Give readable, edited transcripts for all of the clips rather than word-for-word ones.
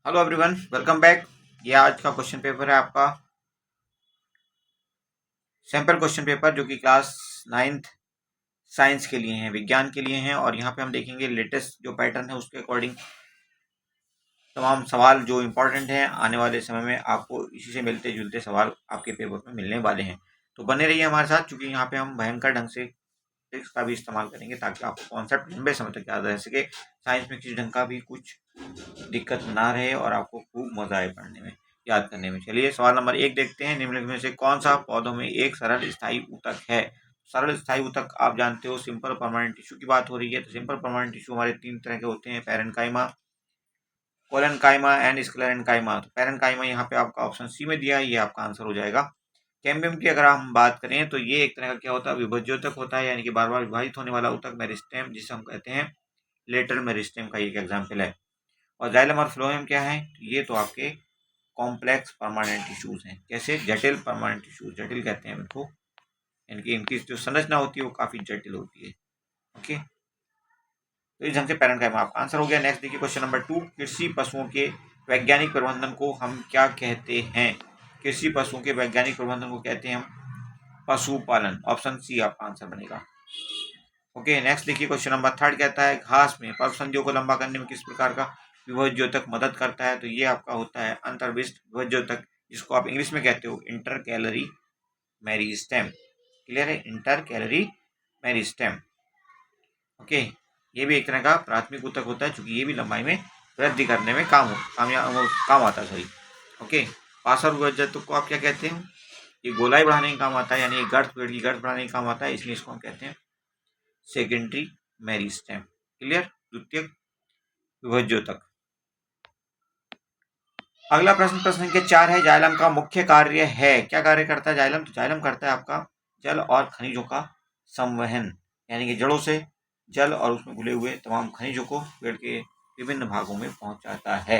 Hello everyone, welcome back. ये आज का क्वेश्चन पेपर है आपका सैम्पल क्वेश्चन पेपर, जो कि क्लास 9th साइंस के लिए हैं, विज्ञान के लिए हैं। और यहाँ पे हम देखेंगे लेटेस्ट जो पैटर्न है उसके अकॉर्डिंग तमाम सवाल जो इम्पोर्टेंट हैं। आने वाले समय में आपको इसी से मिलते जुलते सवाल आपके पेपर में मिलने वाले हैं, तो बने रहिए हमारे साथ, क्योंकि यहाँ पे हम भयंकर ढंग से ट्रिक्स का भी इस्तेमाल करेंगे ताकि आपको कॉन्सेप्ट लंबे समय तक याद रह सके। साइंस में किसी ढंग का भी कुछ दिक्कत ना रहे और आपको खूब मजा आए पढ़ने में, याद करने में। चलिए सवाल नंबर 1 देखते हैं। निम्नलिखित में से कौन सा पौधों में एक सरल स्थायी ऊतक है? सरल स्थायी ऊतक आप जानते हो, सिंपल परमानेंट टिश्यू की बात हो रही है। तो सिंपल परमानेंट टिश्यू हमारे 3 तरह के होते हैं: पैरेन्काइमा, कोलेनकाइमा एंड स्क्लेरेन्काइमा। तो पैरेन्काइमा यहाँ पे आपका ऑप्शन सी में दिया है, ये आपका आंसर हो जाएगा। कैम्बियम की अगर हम बात करें तो ये एक तरह का क्या होता है, विभज्योतक होता है, यानी कि बार बार विभाजित होने वाला ऊतक, मेरिस्टेम, जिसे हम कहते हैं लेटरल मेरिस्टेम का एक एग्जाम्पल है। और जाइलम और फ्लोएम क्या है? ये तो आपके कॉम्प्लेक्स परमानेंट टिश्यूज हैं। कैसे? जटिल परमानेंट टिश्यूज, जटिल कहते हैं इनको, यानी कि इनकी जो संरचना होती है वो काफी जटिल होती है। ओके, तो इस ढंग से पैरेन्काइमा आपका आंसर हो गया। नेक्स्ट देखिए क्वेश्चन नंबर 2। कृषि पशुओं के वैज्ञानिक प्रबंधन को हम क्या कहते हैं? कृषि पशुओं के वैज्ञानिक प्रबंधन को कहते हैं हम पशुपालन। ऑप्शन सी आपका आंसर बनेगा। ओके, नेक्स्ट देखिए क्वेश्चन नंबर 3 कहता है घास में पर्वसंधियों को लंबा करने में किस प्रकार का विभज्योतक मदद करता है? तो ये आपका होता है अंतर्विष्ट विभज्योतक, जिसको आप इंग्लिश में कहते हो इंटर कैलरी मेरिस्टेम। क्लियर है? Inter calorie meristem. ओके, ये भी एक तरह का प्राथमिक ऊतक होता है, क्योंकि ये भी लंबाई में वृद्धि करने में काम आता है। सॉरी। ओके, पार्श्व विभज्योतक को आप क्या कहते हैं? ये गोलाई बढ़ाने का काम आता है, यानी पेड़ की गर्थ बढ़ाने का काम आता है, इसलिए इसको हम कहते हैं सेकेंडरी मेरिस्टेम। क्लियर? द्वितीयक विभज्योतक। अगला प्रश्न प्रश्न संख्या 4 है। जाइलम का मुख्य कार्य है, क्या कार्य करता है जाइलम? तो जाइलम करता है आपका जल और खनिजों का संवहन, यानी कि जड़ों से जल और उसमें घुले हुए तमाम खनिजों को पेड़ के विभिन्न भागों में पहुंचाता है।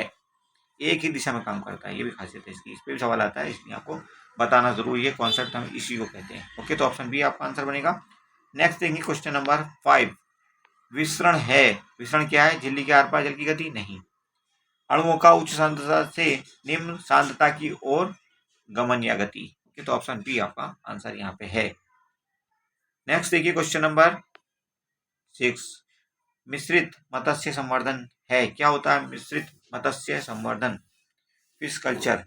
एक ही दिशा में काम करता है, ये भी खासियत है इसकी। इस पर भी सवाल आता है, इसलिए आपको बताना जरूरी है। कॉन्सेप्ट हम इसी को कहते हैं। ओके, तो ऑप्शन बी आपका आंसर बनेगा। नेक्स्ट देखिए क्वेश्चन नंबर 5। विसरण है। विसरण क्या है? झिल्ली के आर पार जल की गति? नहीं। अणुओं का उच्च सांद्रता से निम्न सांद्रता की ओर गमन या गति। ओके, तो ऑप्शन बी आपका आंसर यहाँ पे है। नेक्स्ट देखिए क्वेश्चन नंबर 6। मिश्रित मत्स्य संवर्धन है, क्या होता है मिश्रित मत्स्य संवर्धन? Fish culture.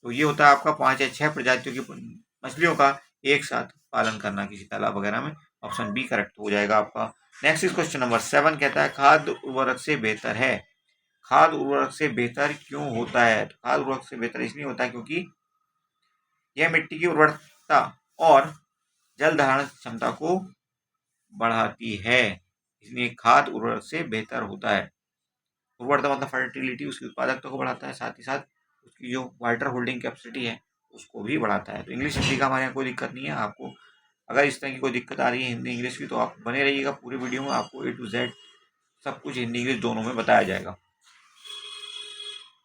तो ये होता है आपका 5 या 6 प्रजातियों की मछलियों का एक साथ पालन करना किसी तालाब वगैरह में। ऑप्शन बी करेक्ट हो जाएगा आपका। नेक्स्ट इज क्वेश्चन नंबर 7 कहता है खाद्य उर्वरक से बेहतर है। खाद्य उर्वरक से बेहतर क्यों होता है? तो खाद्य उर्वरक से बेहतर इसलिए होता है क्योंकि यह मिट्टी की उर्वरकता और जल धारण क्षमता को बढ़ाती है, इसलिए खाद्य उर्वरक से बेहतर होता है। उर्वरता मतलब फर्टिलिटी, उसकी उत्पादकता को बढ़ाता है, साथ ही साथ उसकी जो वाटर होल्डिंग कैपेसिटी है उसको भी बढ़ाता है। तो इंग्लिश हिंदी का हमारे यहाँ कोई दिक्कत नहीं है। आपको अगर इस तरह की कोई दिक्कत आ रही है हिंदी इंग्लिश की, तो आप बने रहिएगा पूरे वीडियो में, आपको A to Z सब कुछ हिंदी इंग्लिश दोनों में बताया जाएगा।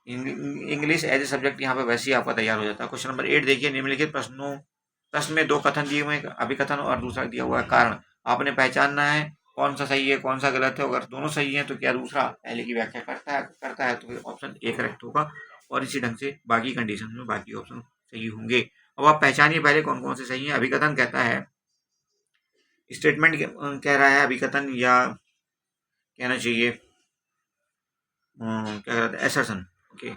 इंग्लिश एज ए सब्जेक्ट यहाँ पे वैसे ही आपका तैयार हो जाता है। क्वेश्चन नंबर 8 देखिए। निम्नलिखित प्रश्न में 2 कथन दिए हुए हैं, अभिकथन और दूसरा दिया हुआ है कारण। आपने पहचानना है कौन सा सही है कौन सा गलत है। अगर दोनों सही है तो क्या दूसरा पहले की व्याख्या करता है तो फिर ऑप्शन ए करेक्ट होगा, और इसी ढंग से बाकी कंडीशन में बाकी ऑप्शन सही होंगे। अब आप पहचानिए पहले कौन कौन से सही है। अभिकथन कहता है, स्टेटमेंट कह रहा है अभिकथन, या कहना चाहिए क्या कहते हैं, एसर्शन। ओके,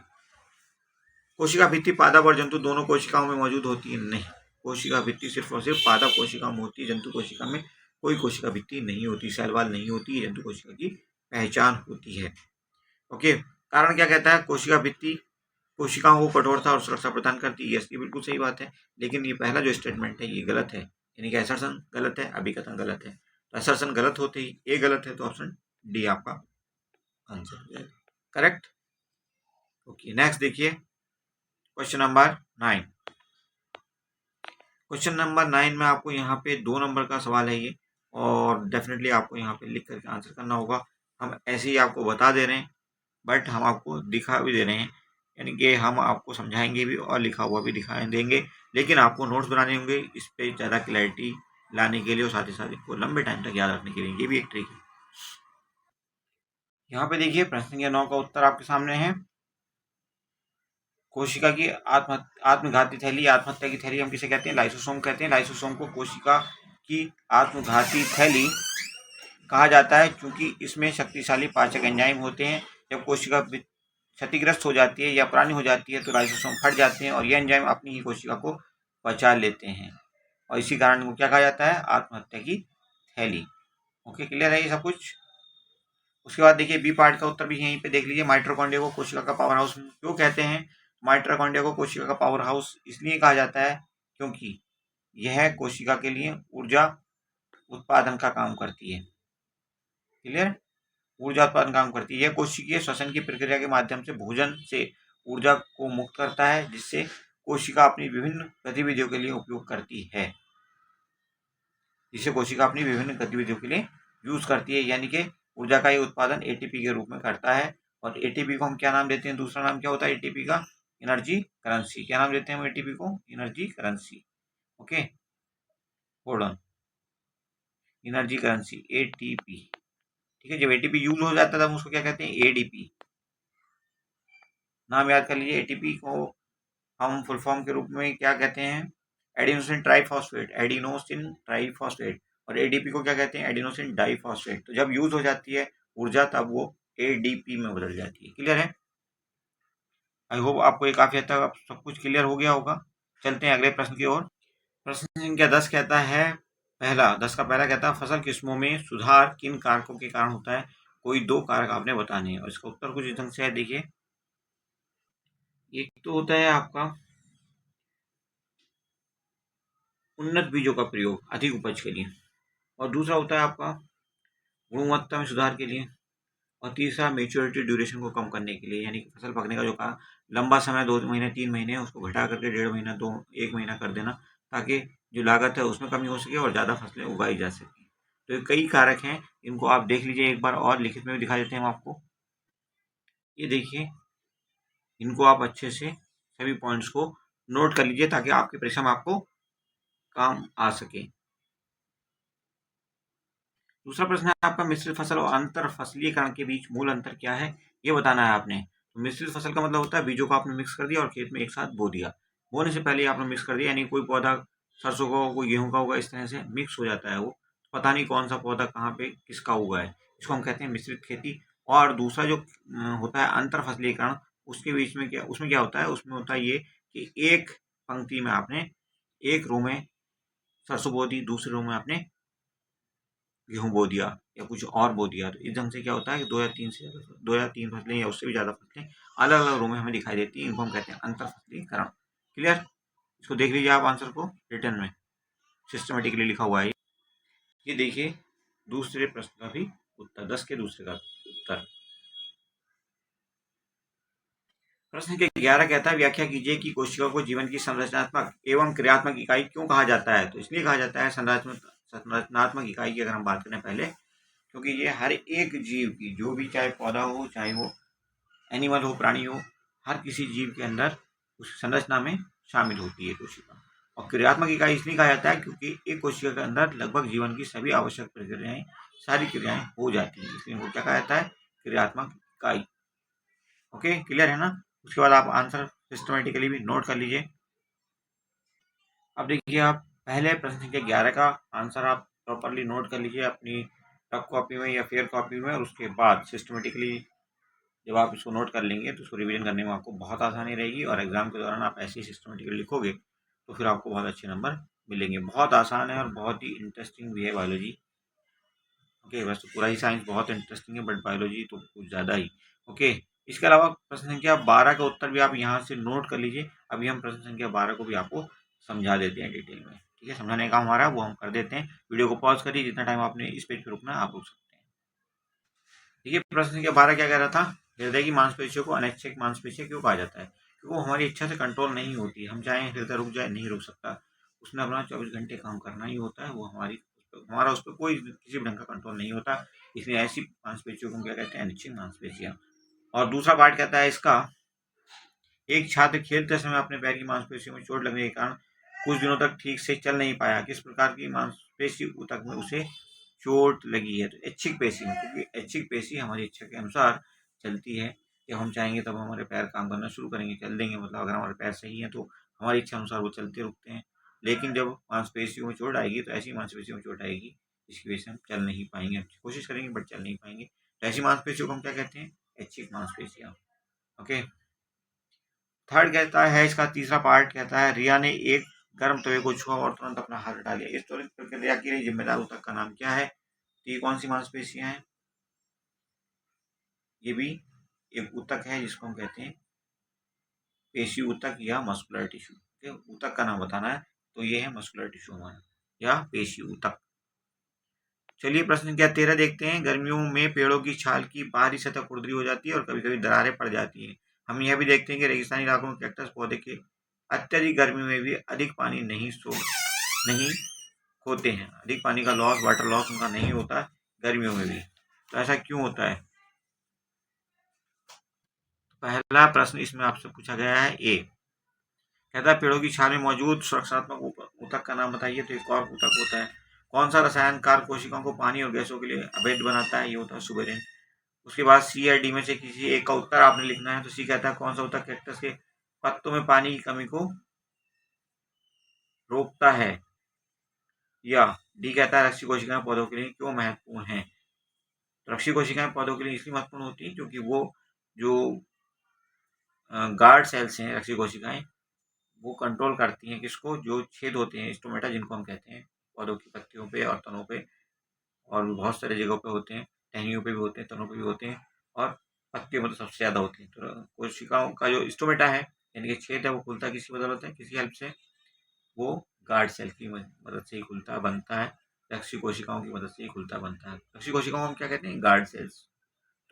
कोशिका भित्ति पादप और जंतु दोनों कोशिकाओं में मौजूद होती है? नहीं, कोशिका भित्ति सिर्फ और सिर्फ पादप कोशिका में होती है, जंतु कोशिका में कोई कोशिका भित्ति नहीं होती, सेल वॉल नहीं होती है, जंतु कोशिका की पहचान होती है। ओके, कारण क्या कहता है? कोशिका भित्ति कोशिकाओं को कठोरता और सुरक्षा प्रदान करती है। ये बिल्कुल सही बात है, लेकिन ये पहला जो स्टेटमेंट है ये गलत है, यानी कि असर्शन गलत है, अभिकथन गलत है। तो असर्शन गलत होते ही ए गलत है, तो ऑप्शन डी आपका आंसर हो जाएगा करेक्ट। ओके, नेक्स्ट देखिए क्वेश्चन नंबर 9। क्वेश्चन नंबर 9 में आपको यहाँ पे 2 नंबर का सवाल है ये, और डेफिनेटली आपको यहाँ पे लिख करके आंसर करना होगा। हम ऐसे ही आपको बता दे रहे हैं, बट हम आपको दिखा भी दे रहे हैं, यानी कि हम आपको समझाएंगे भी और लिखा हुआ भी दिखा देंगे, लेकिन आपको नोट्स बनाने होंगे इस पर ज़्यादा क्लैरिटी लाने के लिए, और साथ ही साथ इसको लंबे टाइम तक याद रखने के लिए। ये भी एक ट्रिक है। यहाँ पे देखिए प्रश्न संख्या 9 का उत्तर आपके सामने है। कोशिका की आत्मघाती थैली, आत्महत्या की थैली हम किसे कहते हैं? लाइसोसोम कहते हैं। लाइसोसोम को कोशिका की आत्मघाती थैली कहा जाता है क्योंकि इसमें शक्तिशाली पाचक एंजाइम होते हैं। जब कोशिका क्षतिग्रस्त हो जाती है या पुरानी हो जाती है तो लाइसोसोम फट जाते हैं और ये एंजाइम अपनी ही कोशिका को बचा लेते हैं और इसी कारण को क्या कहा जाता है? आत्महत्या की थैली। ओके, क्लियर है ये सब कुछ? उसके बाद देखिए बी पार्ट का उत्तर भी यहीं पे देख लीजिए। माइटोकॉन्ड्रिया को कोशिका का पावर हाउस क्यों कहते हैं? माइटोकॉन्ड्रिया को कोशिका का पावर हाउस इसलिए कहा जाता है क्योंकि यह कोशिका के लिए ऊर्जा उत्पादन का काम करती है। क्लियर? ऊर्जा उत्पादन काम करती है। यह कोशिकीय श्वसन की प्रक्रिया के माध्यम से भोजन से ऊर्जा को मुक्त करता है जिससे कोशिका अपनी विभिन्न गतिविधियों के लिए उपयोग करती है। जिसे कोशिका अपनी विभिन्न गतिविधियों के लिए यूज करती है, यानी कि ऊर्जा का ये उत्पादन एटीपी के रूप में करता है। और एटीपी को हम क्या नाम देते हैं? दूसरा नाम क्या होता है एटीपी का? Energy currency. क्या नाम देते हैं हम एटीपी को? Energy currency. Okay, hold on, energy currency ATP. ठीक है, जब एटीपी यूज हो जाता है तब उसको क्या कहते हैं? एडीपी। नाम याद कर लीजिए। एटीपी को हम फुल फॉर्म के रूप में क्या कहते हैं? Adenosine triphosphate, adenosine triphosphate. और एडीपी को क्या कहते हैं? Adenosine diphosphate. तो जब यूज हो जाती है ऊर्जा तब वो एडीपी में बदल जाती है। क्लियर है? आई होप आपको ये काफी हद तक सब कुछ क्लियर हो गया होगा। चलते हैं अगले प्रश्न की ओर। प्रश्न संख्या 10 कहता है, पहला 10 का पहला कहता है फसल किस्मों में सुधार किन कारकों के कारण होता है? कोई दो कारक आपने बताने हैं और इसका उत्तर कुछ इस ढंग से है। देखिए, एक तो होता है आपका उन्नत बीजों का प्रयोग अधिक उपज के लिए, और दूसरा होता है आपका गुणवत्ता में सुधार के लिए, और तीसरा मेच्योरिटी ड्यूरेशन को कम करने के लिए, यानी कि फसल पकने का जो का लंबा समय 2 महीने 3 महीने उसको घटा करके 1.5 महीना 1 महीना कर देना, ताकि जो लागत है उसमें कमी हो सके और ज़्यादा फसलें उगाई जा सकें। तो ये कई कारक हैं, इनको आप देख लीजिए एक बार और लिखित में भी दिखा देते हैं हम आपको। ये देखिए, इनको आप अच्छे से सभी पॉइंट्स को नोट कर लीजिए ताकि आपकी परीक्षा में आपको काम आ सके। दूसरा प्रश्न है आपका, मिश्रित फसल और अंतर फसलीकरण के बीच मूल अंतर क्या है? ये बताना है आपने। तो मिश्रित फसल का मतलब होता है बीजों को आपने मिक्स कर दिया और खेत में एक साथ बो दिया। बोने से पहले ही आपने मिक्स कर दिया, यानी कोई पौधा सरसों का हो, कोई गेहूं का होगा, इस तरह से मिक्स हो जाता है वो, पता नहीं कौन सा पौधा कहाँ पे किसका हुआ है। इसको हम कहते हैं मिश्रित खेती। और दूसरा जो होता है अंतर फसलीकरण, उसके बीच में क्या, उसमें क्या होता है? उसमें होता है ये कि एक पंक्ति में आपने एक रो में सरसों बो दी, दूसरे रो में आपने गेहूँ बो दिया या कुछ और बो दिया। तो इस ढंग से क्या होता है कि 2 या 3 फसलें या उससे भी ज़्यादा फसलें अलग अलग रो में हमें दिखाई देती हैं। इनको हम कहते हैं अंतर फसलीकरण। क्लियर? इसको देख लीजिए आप आंसर को रिटर्न में सिस्टमेटिकली लिखा हुआ है। ये देखिए दूसरे प्रश्न का भी उत्तर, 10 के दूसरे का उत्तर। प्रश्न के 11 कहता है, व्याख्या कीजिए कि कोशिका को जीवन की संरचनात्मक एवं क्रियात्मक इकाई क्यों कहा जाता है? तो इसलिए कहा जाता है संरचनात्मक इकाई की अगर हम बात करें पहले, क्योंकि ये हर एक जीव की, जो भी चाहे पौधा हो, चाहे वो एनिमल हो, प्राणी हो, हर किसी जीव के अंदर उस संरचना में शामिल होती है कोशिका। और क्रियात्मक इकाई इसलिए कहा जाता है क्योंकि एक कोशिका के अंदर लगभग जीवन की सभी आवश्यक प्रक्रियाएं, सारी क्रियाएं हो जाती हैं, इसलिए इनको क्या कहा जाता है? क्रियात्मक इकाई। ओके, क्लियर है ना? उसके बाद आप आंसर सिस्टमेटिकली भी नोट कर लीजिए। अब देखिए, आप पहले प्रश्न संख्या 11 का आंसर आप प्रॉपरली नोट कर लीजिए अपनी टफ कॉपी में या फेयर कॉपी में, और उसके बाद सिस्टमेटिकली जब आप इसको नोट कर लेंगे तो उसको रिवीजन करने में आपको बहुत आसानी रहेगी, और एग्जाम के दौरान आप ऐसे ही सिस्टमेटिकली लिखोगे तो फिर आपको बहुत अच्छे नंबर मिलेंगे। बहुत आसान है और बहुत ही इंटरेस्टिंग भी है बायोलॉजी। ओके, वैसे तो पूरा ही साइंस बहुत इंटरेस्टिंग है, बट बायोलॉजी तो कुछ ज़्यादा ही। ओके, इसके अलावा प्रश्न संख्या 12 का उत्तर भी आप यहाँ से नोट कर लीजिए। अभी हम प्रश्न संख्या 12 को भी आपको समझा देते हैं डिटेल में। ठीक है, समझाने का हमारा वो हम कर देते हैं। वीडियो को पॉज करिए, जितना टाइम आपने इस पेज पर रुकना है आप रुक सकते हैं। देखिए, प्रश्न संख्या 12 क्या कह रहा था? हृदय की मांसपेशियों को अनैच्छिक मांसपेशियां क्यों कहा जाता है? क्योंकि वो हमारी इच्छा से कंट्रोल नहीं होती। हम चाहें हृदय रुक जाए, नहीं रुक सकता। उसने अपना 24 घंटे काम करना ही होता है। वो हमारा उस पर कोई किसी भी ढंग का कंट्रोल नहीं होता। इसलिए ऐसी मांसपेशियों को हम क्या कहते हैं? अनिच्छिक मांसपेशियां। और दूसरा पार्ट कहता है इसका, एक छात्र खेलते समय अपने पैर की मांसपेशियों में चोट लगने के कारण कुछ दिनों तक ठीक से चल नहीं पाया। किस प्रकार की मांसपेशी तक में उसे चोट लगी है, तो ऐच्छिक पेशी में, क्योंकि ऐच्छिक पेशी हमारी इच्छा के अनुसार चलती है कि हम चाहेंगे तब हमारे पैर काम करना शुरू करेंगे, चल देंगे, मतलब अगर हमारे पैर सही हैं तो हमारी इच्छा अनुसार वो चलते रुकते हैं। लेकिन जब मांसपेशियों में चोट आएगी तो ऐसी मांसपेशियों में चोट आएगी जिसकी वजह से हम चल नहीं पाएंगे, कोशिश करेंगे बट चल नहीं पाएंगे। तो ऐसी मांसपेशियों को हम क्या कहते हैं? ऐच्छिक मांसपेशियां। ओके, थर्ड कहता है इसका तीसरा पार्ट कहता है रिया ने एक गर्म तवे को छुआ और तुरंत अपना हाथ हटा लिया। इस त्वरित प्रक्रिया के लिए जिम्मेदार ऊतक का नाम क्या है? तो ये कौन सी मांसपेशियां हैं? ये भी एक ऊतक है जिसको हम कहते हैं पेशी ऊतक या मस्कुलर टिश्यू। ऊतक का नाम बताना है तो ये है मस्कुलर टिश्यू हमारा या पेशी ऊतक। चलिए प्रश्न संख्या 13 देखते हैं। गर्मियों में पेड़ों की छाल की बाहरी सतह खुरदरी हो जाती है और कभी कभी दरारें पड़ जाती हैं। हम यह भी देखते हैं कि रेगिस्तानी इलाकों में कैक्टस पौधे के अत्यधिक गर्मी में भी अधिक पानी नहीं खोते हैं। अधिक पानी का लॉस, वाटर लॉस उनका नहीं होता गर्मियों में भी। तो ऐसा क्यों होता है? पहला प्रश्न इसमें आपसे पूछा गया है ए, कहता है पेड़ों की छाल में मौजूद सुरक्षात्मक ऊतक का नाम बताइए। तो एक और ऊतक होता है। कौन सा रसायन कार्य कोशिकाओं को पानी और गैसों के लिए अवैध बनाता है? ये होता है सुबेरिन। उसके बाद सी या डी में से किसी एक का उत्तर आपने लिखना है। तो सी कहता है कौन सा ऊतक कैक्टस के पत्तों में पानी की कमी को रोकता है, या डी कहता है रक्षी कोशिकाएं पौधों के लिए क्यों महत्वपूर्ण हैं? रक्षी कोशिकाएं पौधों के लिए इसलिए महत्वपूर्ण होती है क्योंकि वो जो गार्ड सेल्स हैं, रक्षी कोशिकाएं, वो कंट्रोल करती हैं किसको? जो छेद होते हैं स्टोमेटा जिनको हम कहते हैं पौधों की पत्तियों पे और तनों पे, और बहुत सारे जगहों पे होते हैं, टहनियों पे भी होते हैं, तनों पे भी होते हैं, और पत्तियों में तो सबसे ज़्यादा होती हैं। तो कोशिकाओं का जो स्टोमेटा है यानी कि छेद है वो खुलता किसकी बदौलत है? किसी हेल्प से, वो गार्ड सेल की मदद से ही खुलता बनता है। रक्षी कोशिकाओं की मदद से ही खुलता बनता है। रक्षी कोशिकाओं को हम क्या कहते हैं? Guard cells.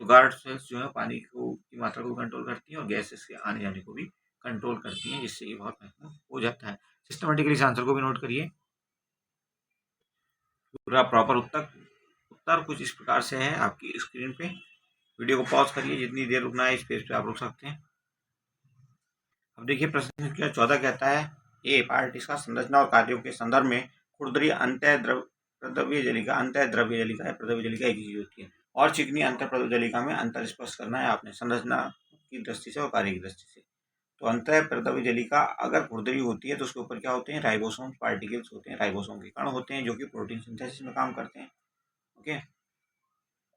तो गार्ड सेल्स जो है पानी को की मात्रा को कंट्रोल करती हैं और गैसेस के आने जाने को भी कंट्रोल करती हैं, जिससे ये बहुत महत्वपूर्ण हो जाता है। सिस्टमेटिकली इस आंसर को भी नोट करिए। पूरा प्रॉपर उत्तर कुछ इस प्रकार से है आपकी स्क्रीन पे। वीडियो को पॉज करिए, जितनी देर रुकना है इस पेज पे आप रुक सकते हैं। अब देखिए प्रश्न संख्या 14 कहता है ए पार्ट इसका संरचना और कार्यों के संदर्भ में खुरदरी प्रद्रव्य जलिका है। प्रद्रव्य जलिका एक ही चीज होती है और चिकनी अंतर प्रद्रव्य जलिका में अंतर स्पष्ट करना है आपने संरचना की दृष्टि से और कार्य की दृष्टि से। तो अंतर प्रद्रव्य जलिका अगर खुरदरी होती है तो उसके ऊपर क्या होते हैं? राइबोसोम पार्टिकल्स होते हैं, राइबोसोम के कण होते हैं जो कि प्रोटीन सिंथेसिस में काम करते हैं। ओके,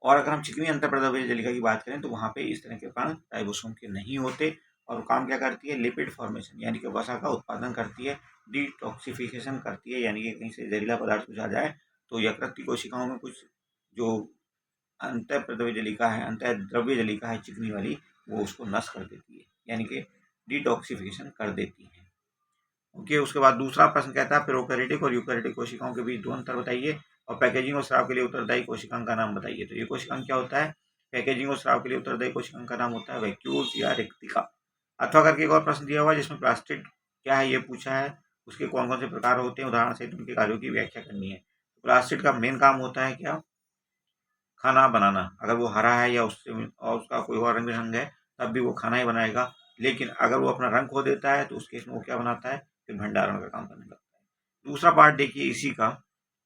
और अगर हम चिकनी अंतर प्रद्रव्य जलिका की बात करें तो वहाँ पे इस तरह के कण राइबोसोम के नहीं होते, और काम क्या करती है? लिपिड फॉर्मेशन यानी कि वसा का उत्पादन करती है, डिटॉक्सिफिकेशन करती है, यानी कि कहीं से जहरीला पदार्थ कुछ आ जाए तो यकृत की कोशिकाओं में कुछ जो अंतर प्रद्रव्य जलिका है, अंतर द्रव्य जलिका है चिकनी वाली, वो उसको नष्ट कर देती है, यानी कि डिटॉक्सिफिकेशन कर देती है। ओके, उसके बाद दूसरा प्रश्न कहता है प्रोकैरियोटिक और यूकैरियोटिक कोशिकाओं के बीच दो अंतर बताइए और पैकेजिंग और स्राव के लिए उत्तरदायी कोशिकांग का नाम बताइए। तो ये कोशिकांग क्या होता है? पैकेजिंग और स्राव के लिए उत्तरदायी कोशिकांग का नाम होता है वैक्यूल्स या रिक्तिका। अथवा करके एक और प्रश्न दिया हुआ है जिसमें प्लास्टिड क्या है ये पूछा है, उसके कौन कौन से प्रकार होते हैं, उदाहरण सहित उनके कार्यों की व्याख्या करनी है। प्लास्टिड का मेन काम होता है क्या? खाना बनाना। अगर वो हरा है या उससे और उसका कोई और रंग है तब भी वो खाना ही बनाएगा, लेकिन अगर वो अपना रंग खो देता है तो उस केस में वो क्या बनाता है? फिर भंडारण का काम करने लगता है। दूसरा पार्ट देखिए इसी का,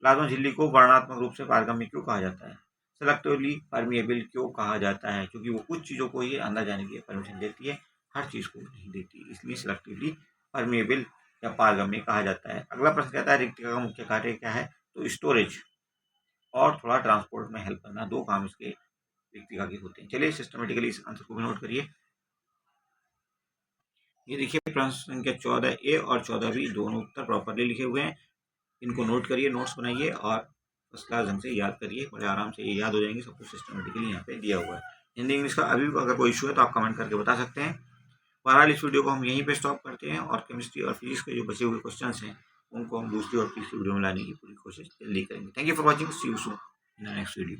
प्लाज्मा झिल्ली को वर्णनात्मक रूप से पारगम्य क्यों कहा जाता है? सेलेक्टिवली परमिएबल क्यों कहा जाता है? क्योंकि वो कुछ चीज़ों को ही अंदर जाने की परमिशन देती है, हर चीज़ को नहीं देती, इसलिए सेलेक्टिवली परमिएबल या पारगम्य कहा जाता है। अगला प्रश्न कहता है रिक्तिका का मुख्य कार्य क्या है? तो स्टोरेज और थोड़ा ट्रांसपोर्ट में हेल्प करना, दो काम इसके रिक्तिका के होते हैं। चलिए सिस्टमेटिकली इस आंसर को भी नोट करिए। ये देखिए प्रश्न संख्या 14 ए और 14 बी दोनों उत्तर प्रॉपरली लिखे हुए हैं। इनको नोट करिए, नोट्स बनाइए और फर्स्ट क्लास ढंग से याद करिए, बड़े आराम से ये याद हो जाएंगे। सब कुछ सिस्टमेटिकली यहाँ पे दिया हुआ है। हिंदी इंग्लिश का अभी अगर कोई इशू है तो आप कमेंट करके बता सकते हैं। बहरहाल इस वीडियो को हम यहीं पे स्टॉप करते हैं और केमिस्ट्री और फिजिक्स के जो बचे हुए क्वेश्चन हैं उनको हम दूसरी और तीसरी वीडियो में लाने की पूरी कोशिश जल्दी करेंगे। Thank you for watching, see you soon in the next video.